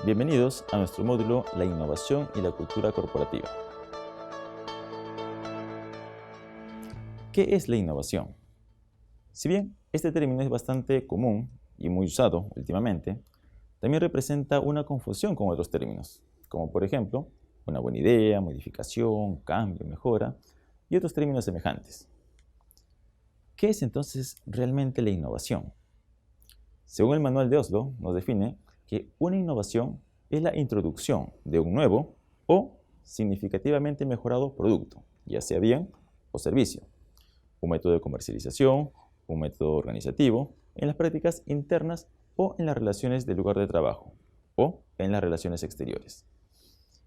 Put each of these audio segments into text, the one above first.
Bienvenidos a nuestro módulo La innovación y la cultura corporativa. ¿Qué es la innovación? Si bien este término es bastante común y muy usado últimamente, también representa una confusión con otros términos, como por ejemplo, una buena idea, modificación, cambio, mejora y otros términos semejantes. ¿Qué es entonces realmente la innovación? Según el Manual de Oslo, nos define que una innovación es la introducción de un nuevo o significativamente mejorado producto, ya sea bien o servicio, un método de comercialización, un método organizativo, en las prácticas internas o en las relaciones del lugar de trabajo, o en las relaciones exteriores.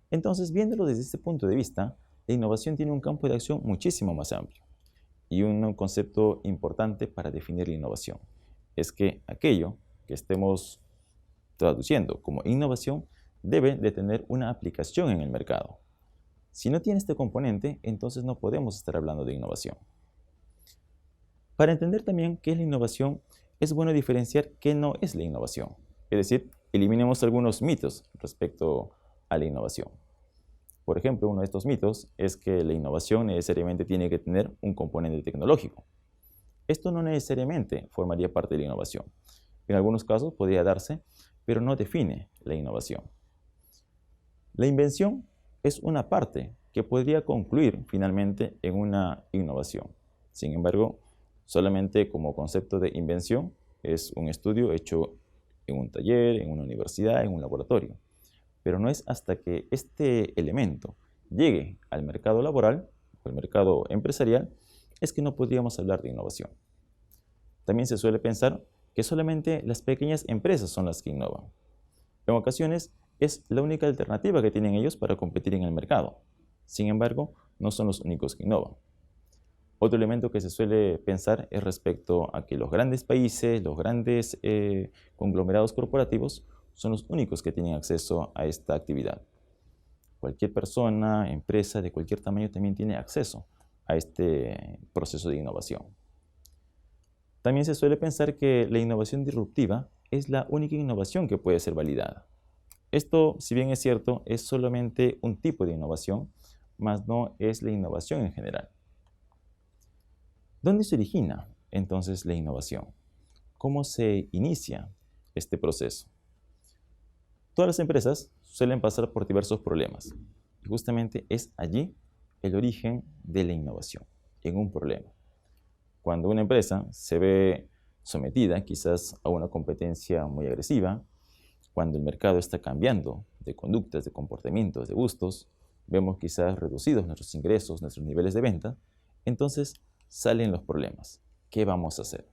Entonces, viéndolo desde este punto de vista, la innovación tiene un campo de acción muchísimo más amplio. Y un concepto importante para definir la innovación es que aquello que estemos traduciendo como innovación debe de tener una aplicación en el mercado. Si no tiene este componente, entonces no podemos estar hablando de innovación. Para entender también qué es la innovación, es bueno diferenciar qué no es la innovación. Es decir, eliminemos algunos mitos respecto a la innovación. Por ejemplo, uno de estos mitos es que la innovación necesariamente tiene que tener un componente tecnológico. Esto no necesariamente formaría parte de la innovación. En algunos casos podría darse, pero no define la innovación. La invención es una parte que podría concluir finalmente en una innovación. Sin embargo, solamente como concepto de invención es un estudio hecho en un taller, en una universidad, en un laboratorio. Pero no es hasta que este elemento llegue al mercado laboral o al mercado empresarial es que no podríamos hablar de innovación. También se suele pensar que solamente las pequeñas empresas son las que innovan. En ocasiones es la única alternativa que tienen ellos para competir en el mercado. Sin embargo, no son los únicos que innovan. Otro elemento que se suele pensar es respecto a que los grandes países, los grandes conglomerados corporativos son los únicos que tienen acceso a esta actividad. Cualquier persona, empresa de cualquier tamaño también tiene acceso a este proceso de innovación. También se suele pensar que la innovación disruptiva es la única innovación que puede ser validada. Esto, si bien es cierto, es solamente un tipo de innovación, mas no es la innovación en general. ¿Dónde se origina entonces la innovación? ¿Cómo se inicia este proceso? Todas las empresas suelen pasar por diversos problemas y justamente es allí el origen de la innovación, en un problema. Cuando una empresa se ve sometida quizás a una competencia muy agresiva, cuando el mercado está cambiando de conductas, de comportamientos, de gustos, vemos quizás reducidos nuestros ingresos, nuestros niveles de venta, entonces salen los problemas. ¿Qué vamos a hacer?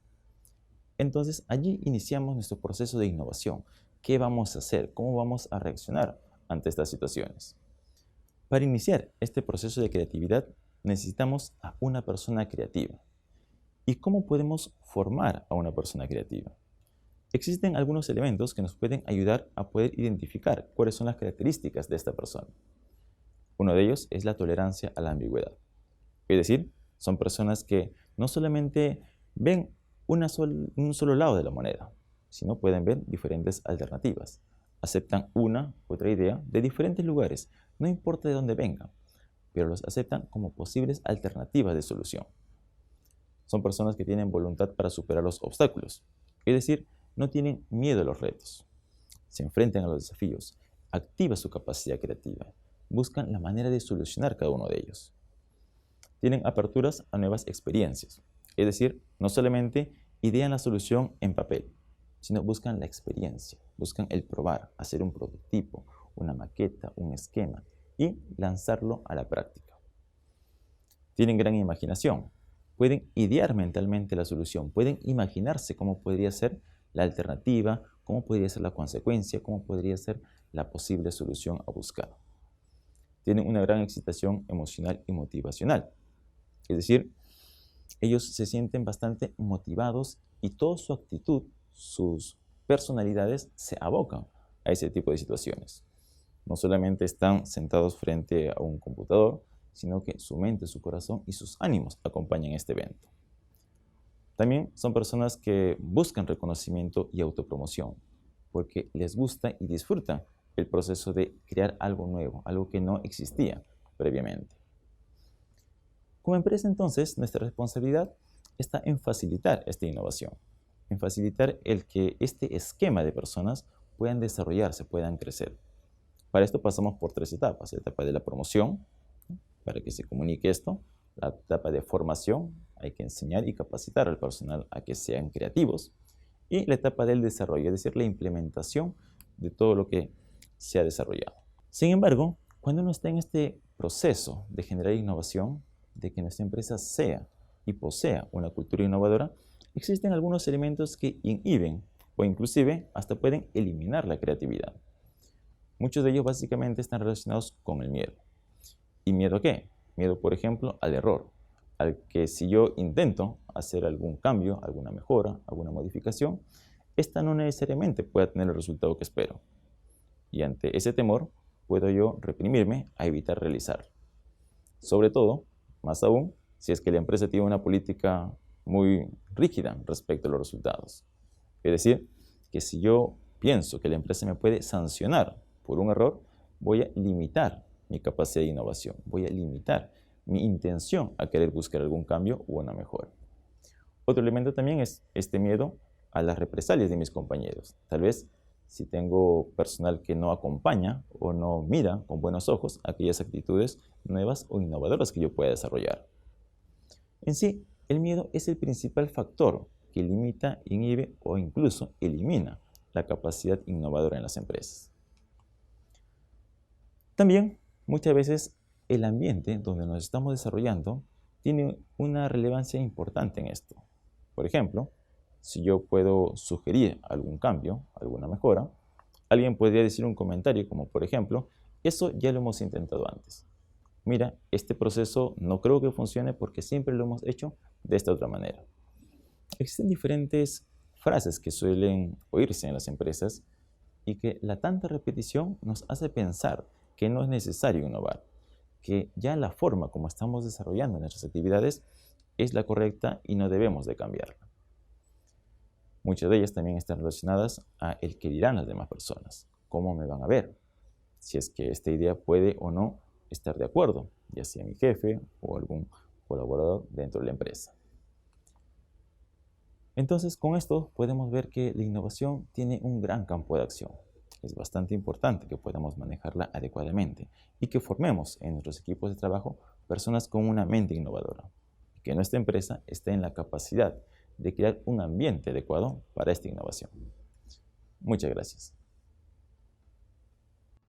Entonces allí iniciamos nuestro proceso de innovación. ¿Qué vamos a hacer? ¿Cómo vamos a reaccionar ante estas situaciones? Para iniciar este proceso de creatividad necesitamos a una persona creativa. ¿Y cómo podemos formar a una persona creativa? Existen algunos elementos que nos pueden ayudar a poder identificar cuáles son las características de esta persona. Uno de ellos es la tolerancia a la ambigüedad. Es decir, son personas que no solamente ven un solo lado de la moneda, sino pueden ver diferentes alternativas. Aceptan una u otra idea de diferentes lugares, no importa de dónde vengan, pero los aceptan como posibles alternativas de solución. Son personas que tienen voluntad para superar los obstáculos, es decir, no tienen miedo a los retos. Se enfrentan a los desafíos, activan su capacidad creativa, buscan la manera de solucionar cada uno de ellos. Tienen aperturas a nuevas experiencias, es decir, no solamente idean la solución en papel, sino buscan la experiencia, buscan el probar, hacer un prototipo, una maqueta, un esquema y lanzarlo a la práctica. Tienen gran imaginación, pueden idear mentalmente la solución, pueden imaginarse cómo podría ser la alternativa, cómo podría ser la consecuencia, cómo podría ser la posible solución a buscar. Tienen una gran excitación emocional y motivacional. Es decir, ellos se sienten bastante motivados y toda su actitud, sus personalidades se abocan a ese tipo de situaciones. No solamente están sentados frente a un computador, sino que su mente, su corazón y sus ánimos acompañan este evento. También son personas que buscan reconocimiento y autopromoción, porque les gusta y disfrutan el proceso de crear algo nuevo, algo que no existía previamente. Como empresa, entonces, nuestra responsabilidad está en facilitar esta innovación, en facilitar el que este esquema de personas puedan desarrollarse, puedan crecer. Para esto pasamos por 3 etapas. La etapa de la promoción, para que se comunique esto. La etapa de formación, hay que enseñar y capacitar al personal a que sean creativos. Y la etapa del desarrollo, es decir, la implementación de todo lo que se ha desarrollado. Sin embargo, cuando uno está en este proceso de generar innovación, de que nuestra empresa sea y posea una cultura innovadora, existen algunos elementos que inhiben o inclusive hasta pueden eliminar la creatividad. Muchos de ellos básicamente están relacionados con el miedo. ¿Y miedo a qué? Miedo, por ejemplo, al error, al que si yo intento hacer algún cambio, alguna mejora, alguna modificación, esta no necesariamente pueda tener el resultado que espero. Y ante ese temor, puedo yo reprimirme a evitar realizarlo. Sobre todo, más aún, si es que la empresa tiene una política muy rígida respecto a los resultados. Es decir, que si yo pienso que la empresa me puede sancionar por un error, voy a limitar mi capacidad de innovación, voy a limitar mi intención a querer buscar algún cambio o una mejora. Otro elemento también es este miedo a las represalias de mis compañeros. Tal vez si tengo personal que no acompaña o no mira con buenos ojos aquellas actitudes nuevas o innovadoras que yo pueda desarrollar. En sí, el miedo es el principal factor que limita, inhibe o incluso elimina la capacidad innovadora en las empresas. También, muchas veces, el ambiente donde nos estamos desarrollando tiene una relevancia importante en esto. Por ejemplo, si yo puedo sugerir algún cambio, alguna mejora, alguien podría decir un comentario como, por ejemplo, eso ya lo hemos intentado antes. Mira, este proceso no creo que funcione porque siempre lo hemos hecho de esta otra manera. Existen diferentes frases que suelen oírse en las empresas y que la tanta repetición nos hace pensar que no es necesario innovar, que ya la forma como estamos desarrollando nuestras actividades es la correcta y no debemos de cambiarla. Muchas de ellas también están relacionadas a el que dirán las demás personas, cómo me van a ver, si es que esta idea puede o no estar de acuerdo, ya sea mi jefe o algún colaborador dentro de la empresa. Entonces, con esto podemos ver que la innovación tiene un gran campo de acción. Es bastante importante que podamos manejarla adecuadamente y que formemos en nuestros equipos de trabajo personas con una mente innovadora. Y que nuestra empresa esté en la capacidad de crear un ambiente adecuado para esta innovación. Muchas gracias.